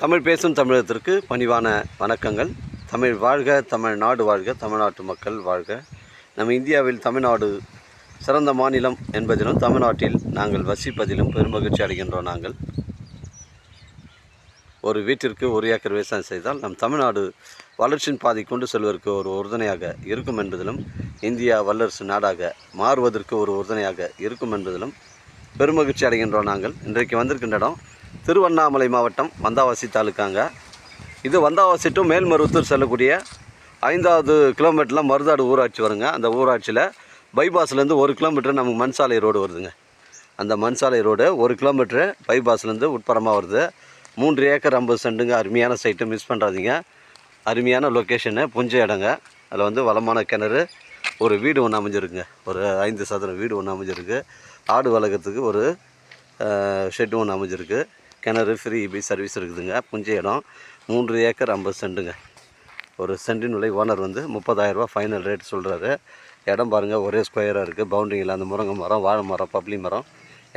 தமிழ் பேசும் தமிழகத்திற்கு பணிவான வணக்கங்கள். தமிழ் வாழ்க, தமிழ்நாடு வாழ்க, தமிழ்நாட்டு மக்கள் வாழ்க. நம்ம இந்தியாவில் தமிழ்நாடு சிறந்த மாநிலம் என்பதிலும் தமிழ்நாட்டில் நாங்கள் வசிப்பதிலும் பெருமகிழ்ச்சி அடைகின்றோம். நாங்கள் ஒரு வீட்டிற்கு 1 ஏக்கர் விவசாயம் செய்தால் நம் தமிழ்நாடு வளர்ச்சியின் பாதை கொண்டு செல்வதற்கு ஒரு உறுதுணையாக இருக்கும் என்பதிலும், இந்தியா வல்லரசு நாடாக மாறுவதற்கு ஒரு உறுதுணையாக இருக்கும் என்பதிலும் பெருமகிழ்ச்சி அடைகின்றோம். நாங்கள் இன்றைக்கு வந்திருக்கின்ற இடம் திருவண்ணாமலை மாவட்டம் வந்தாவாசி தாலுக்காங்க. இது வந்தாவாசி டு மேல்மருவத்தூர் செல்லக்கூடிய 5வது கிலோமீட்டரில் மருதாடு ஊராட்சி வருங்க. அந்த ஊராட்சியில் பைபாஸ்லேருந்து 1 கிலோமீட்டர் நமக்கு மண்சாலை ரோடு வருதுங்க. அந்த மண்சாலை ரோடு 1 கிலோமீட்டரு பைபாஸ்லேருந்து உட்புறமாக வருது. 3 ஏக்கர் 50 சென்ட்டுங்க. அருமையான சைட்டு, மிஸ் பண்ணுறாதீங்க. அருமையான லொக்கேஷனு, புஞ்ச இடங்க. அதில் வந்து வளமான கிணறு, ஒரு வீடு ஒன்று அமைஞ்சிருக்குங்க. ஒரு 5 சதுரம் வீடு ஒன்று அமைஞ்சிருக்கு. ஆடு வளர்க்குறதுக்கு ஒரு ஷெட்டு ஒன்று அமைஞ்சிருக்கு. கிணறு, ஃப்ரீ இபி சர்வீஸ் இருக்குதுங்க. புஞ்ச இடம், 3 ஏக்கர் 50 சென்ட்டுங்க. ஒரு சென்டின் விலை ஓனர் வந்து 30,000 ஃபைனல் ரேட் சொல்கிறாரு. இடம் பாருங்கள், ஒரே ஸ்கொயராக இருக்குது. பவுண்டரியில் அந்த முருங்கை மரம், வாழை மரம், பப்ளி மரம்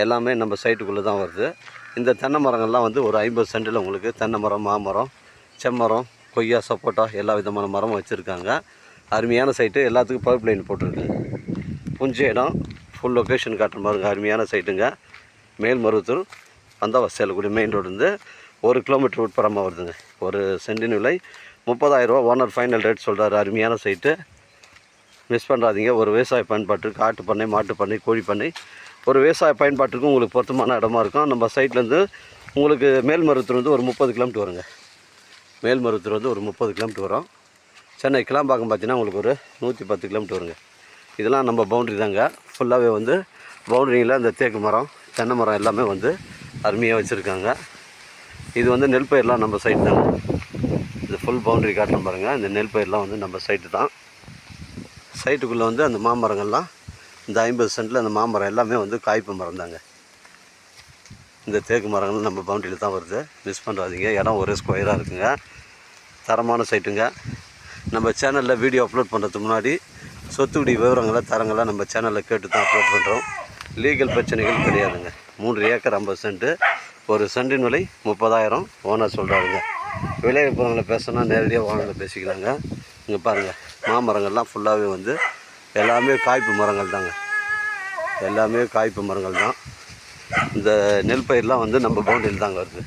எல்லாமே நம்ம சைட்டுக்குள்ளே தான் வருது. இந்த தென்னை மரங்கள்லாம் வந்து ஒரு 50 சென்ட்டில் உங்களுக்கு தென்னை மரம், மாமரம், செம்மரம், கொய்யா, சப்போட்டா எல்லா விதமான மரமும் வச்சுருக்காங்க. அருமையான சைட்டு, எல்லாத்துக்கும் பைப் லைன் போட்டிருக்குங்க. புஞ்ச இடம், ஃபுல் லொக்கேஷன் காட்டுற மாதிரி அருமையான சைட்டுங்க. மேல்மருவத்தூர் வந்தாவாசி செல்லக்கூடிய மெயின் ரோடு வந்து 1 கிலோமீட்டர் உட்புறமாக வருதுங்க. ஒரு சென்டின் விலை 30,000 ஓனர் ஃபைனல் ரேட் சொல்கிறாரு. அருமையான சைட்டு, மிஸ் பண்ணுறாதீங்க. ஒரு விவசாய பயன்பாட்டுக்கு, ஆட்டு பண்ணை, மாட்டு பண்ணை, கோழி பண்ணை, ஒரு விவசாய பயன்பாட்டுக்கும் உங்களுக்கு பொருத்தமான இடமா இருக்கும். நம்ம சைட்லேருந்து உங்களுக்கு மேல்மருவத்தூர் வந்து ஒரு 30 கிலோமீட்டர் வருங்க. மேல்மருவத்தூர் வந்து ஒரு 30 கிலோமீட்டர் வரும். சென்னை கிளாம்பாக்கம் பார்த்தீங்கன்னா உங்களுக்கு ஒரு 110 கிலோமீட்டர் வருங்க. இதெல்லாம் நம்ம பவுண்ட்ரி தாங்க. ஃபுல்லாகவே வந்து பவுண்ட்ரியில் இந்த தேக்கு மரம், தென்னை மரம் எல்லாமே வந்து அருமையாக வச்சுருக்காங்க. இது வந்து நெல் பயிரெலாம் நம்ம சைட்டு தாங்க. இது ஃபுல் பவுண்ட்ரி காட்டுறோம் பாருங்கள். இந்த நெல் பயிரெலாம் வந்து நம்ம சைட்டு தான். சைட்டுக்குள்ளே வந்து அந்த மாமரங்கள்லாம், இந்த 50 சென்ட்டில் அந்த மாமரம் எல்லாமே வந்து காய்ப்பு மரம் தாங்க. இந்த தேக்கு மரங்கள் நம்ம பவுண்ட்ரியில் தான் வருது, மிஸ் பண்ணுறாதீங்க. இடம் ஒரே ஸ்கொயராக இருக்குங்க. தரமான சைட்டுங்க. நம்ம சேனலில் வீடியோ அப்லோட் பண்ணுறதுக்கு முன்னாடி சொத்துக்குடி விவரங்களை, தரங்களை நம்ம சேனலில் கேட்டு தான் அப்லோட் பண்ணுறோம். லீகல் பிரச்சனைகள் கிடையாதுங்க. 3 ஏக்கர் 50 சென்ட்டு, ஒரு சென்டின் விலை 30,000 ஓனர் சொல்கிறாருங்க. விளைவிப்புறங்களை பேசினா நேரடியாக ஓனரில் பேசிக்கலாங்க. இங்கே பாருங்கள், மாமரங்கள்லாம் ஃபுல்லாகவே வந்து எல்லாமே காய்ப்பு மரங்கள் தாங்க. எல்லாமே காய்ப்பு மரங்கள் தான். இந்த நெல் பயிரெலாம் வந்து நம்ம பவுண்டரியில் தாங்க வருது.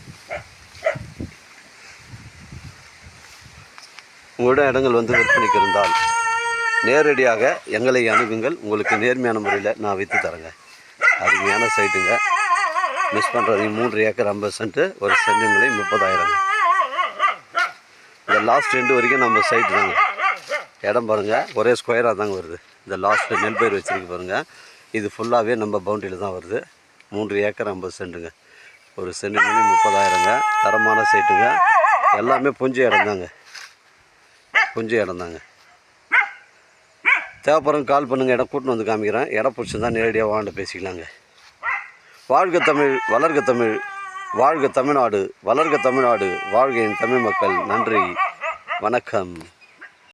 உங்களிடம் இடங்கள் வந்து விற்பனைக்கு இருந்தால் நேரடியாக எங்களை அணுகுங்கள். உங்களுக்கு நேர்மையான முறையில் நான் விற்று தரேங்க. அருமையான சைட்டுங்க, மிஸ் பண்ணுறதுங்க. 3 ஏக்கர் 50 சென்ட்டு, ஒரு சென்டின் விலை 30,000. இந்த லாஸ்ட் 2 வரைக்கும் நம்ம சைட்டு தாங்க. இடம் பாருங்கள், ஒரே ஸ்கொயராக தாங்க வருது. இந்த லாஸ்ட்டு நெல் பயிர் வச்சுருக்கு பாருங்கள். இது ஃபுல்லாகவே நம்ம பவுண்டரியில் தான் வருது. 3 ஏக்கர் 50 சென்ட்டுங்க, ஒரு சென்டின் விலை 30,000ங்க. தரமான சைட்டுங்க. எல்லாமே புஞ்ச இடம் தாங்க. புஞ்ச இடம் தாங்க. தேவைப்படுறவங்க கால் பண்ணுங்கள். இடம் கூட்டின்னு வந்து காமிக்கிறேன். இடம் பிடிச்சிருந்தா நேரடியாக வாண்ட பேசிக்கலாங்க. வாழ்க தமிழ், வளர்க தமிழ், வாழ்க தமிழ்நாடு, வளர்க தமிழ்நாடு, வாழ்க என் தமிழ் மக்கள். நன்றி, வணக்கம்.